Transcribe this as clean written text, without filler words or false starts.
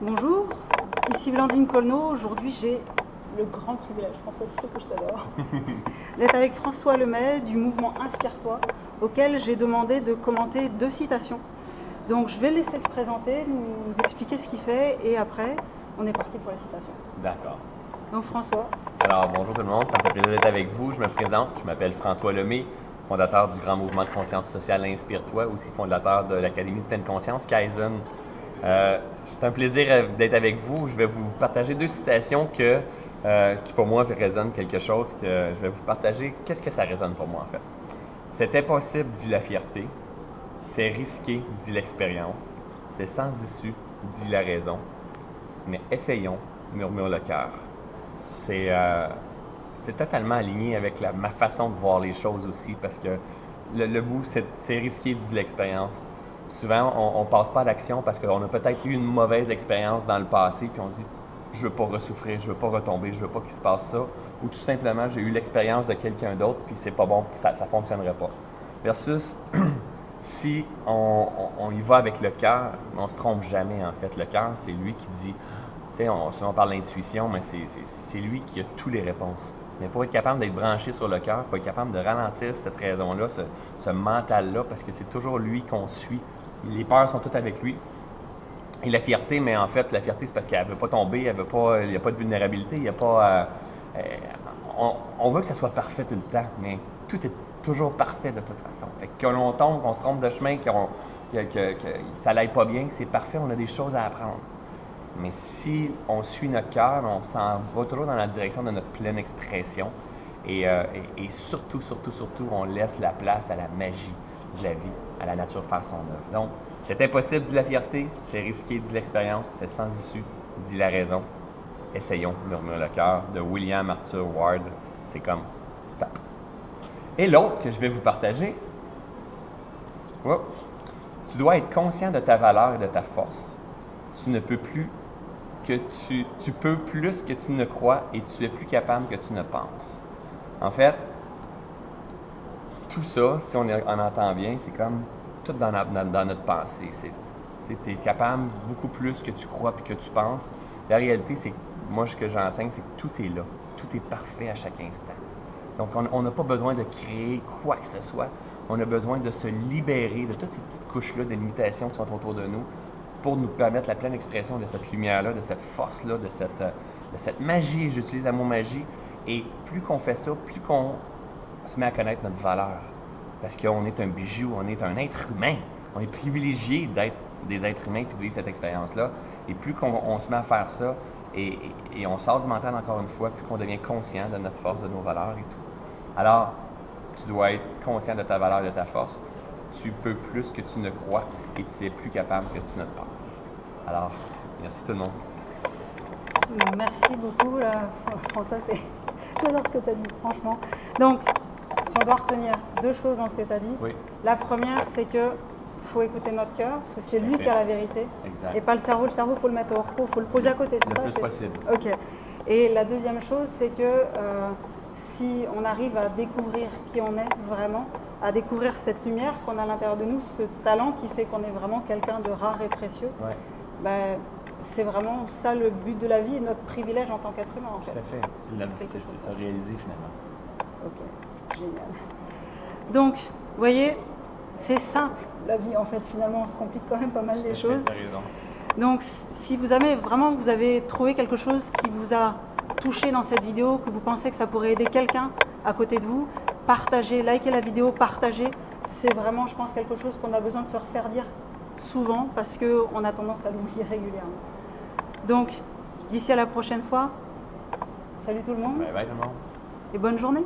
Bonjour, ici Blandine Colneau. Aujourd'hui, j'ai le grand privilège, François, tu sais que je t'adore, d'être avec François Lemay du mouvement Inspire-toi, auquel j'ai demandé de commenter 2 citations. Donc, je vais le laisser se présenter, nous expliquer ce qu'il fait, et après, on est parti pour la citation. D'accord. Donc, François. Alors, bonjour tout le monde, ça me fait plaisir d'être avec vous. Je me présente, je m'appelle François Lemay, fondateur du grand mouvement de conscience sociale Inspire-toi, aussi fondateur de l'Académie de pleine conscience, Kaizen. C'est un plaisir d'être avec vous. Je vais vous partager 2 citations qui pour moi résonnent quelque chose, que je vais vous partager. Qu'est-ce que ça résonne pour moi en fait? C'est impossible, dit la fierté. C'est risqué, dit l'expérience. C'est sans issue, dit la raison. Mais essayons, murmure le cœur. C'est totalement aligné avec ma façon de voir les choses aussi, parce que le bout, c'est risqué, dit l'expérience. Souvent, on ne passe pas à l'action parce qu'on a peut-être eu une mauvaise expérience dans le passé, puis on se dit « je veux pas ressouffrir, je veux pas retomber, je veux pas qu'il se passe ça », ou tout simplement « j'ai eu l'expérience de quelqu'un d'autre, puis c'est pas bon, ça ne fonctionnerait pas ». Versus, si on y va avec le cœur, on se trompe jamais en fait. Le cœur, c'est lui qui dit, tu sais, on parle d'intuition, mais c'est lui qui a toutes les réponses. Mais pour être capable d'être branché sur le cœur, il faut être capable de ralentir cette raison-là, ce mental-là, parce que c'est toujours lui qu'on suit. Les peurs sont toutes avec lui. Et la fierté, mais en fait, la fierté, c'est parce qu'elle ne veut pas tomber, il n'y a pas de vulnérabilité, il n'y a pas... on veut que ça soit parfait tout le temps, mais tout est toujours parfait de toute façon. Fait que l'on tombe, qu'on se trompe de chemin, que ça n'aille pas bien, c'est parfait, on a des choses à apprendre. Mais si on suit notre cœur, on s'en va toujours dans la direction de notre pleine expression. Et surtout, on laisse la place à la magie de la vie, à la nature faire son œuvre. Donc, c'est impossible, dit la fierté, c'est risqué, dit l'expérience, c'est sans issue, dit la raison. Essayons, murmure le cœur, de William Arthur Ward. C'est comme tap. Et l'autre que je vais vous partager, tu dois être conscient de ta valeur et de ta force. Tu ne peux plus que tu peux plus que tu ne crois et tu es plus capable que tu ne penses. En fait, tout ça, si on en entend bien, c'est comme tout dans notre pensée. Tu es capable beaucoup plus que tu crois et que tu penses. La réalité, c'est que moi, ce que j'enseigne, c'est que tout est là. Tout est parfait à chaque instant. Donc, on n'a pas besoin de créer quoi que ce soit. On a besoin de se libérer de toutes ces petites couches-là de limitations qui sont autour de nous pour nous permettre la pleine expression de cette lumière-là, de cette force-là, de cette magie. J'utilise le mot magie. Et plus qu'on fait ça, plus qu'on se met à connaître notre valeur. Parce qu'on est un bijou, on est un être humain. On est privilégié d'être des êtres humains et de vivre cette expérience-là. Et plus qu'on se met à faire ça, et on sort du mental encore une fois, plus qu'on devient conscient de notre force, de nos valeurs et tout. Alors, tu dois être conscient de ta valeur et de ta force. Tu peux plus que tu ne crois et tu es plus capable que tu ne penses. Alors, merci tout le monde. Merci beaucoup, François. J'adore ce que tu as dit, franchement. Donc, si on doit retenir 2 choses dans ce que tu as dit, oui. La première, c'est que faut écouter notre cœur, parce que c'est lui qui a la vérité, exact. Et pas le cerveau. Le cerveau, il faut le mettre au repos, il faut le poser à côté, c'est ça? Le plus possible. Ok. Et la deuxième chose, c'est que si on arrive à découvrir qui on est vraiment, à découvrir cette lumière qu'on a à l'intérieur de nous, ce talent qui fait qu'on est vraiment quelqu'un de rare et précieux, ouais. Ben, c'est vraiment ça le but de la vie et notre privilège en tant qu'être humain, en fait. Tout à fait. C'est se réaliser finalement. Ok, génial. Donc, vous voyez, c'est simple la vie en fait, finalement, on se complique quand même pas mal les choses. T'as raison. Donc, si vous avez trouvé quelque chose qui vous a touché dans cette vidéo, que vous pensez que ça pourrait aider quelqu'un à côté de vous, partagez, likez la vidéo, partagez. C'est vraiment, je pense, quelque chose qu'on a besoin de se refaire dire souvent parce qu'on a tendance à l'oublier régulièrement. Donc, d'ici à la prochaine fois, salut tout le monde. Bye bye tout le monde. Et bonne journée.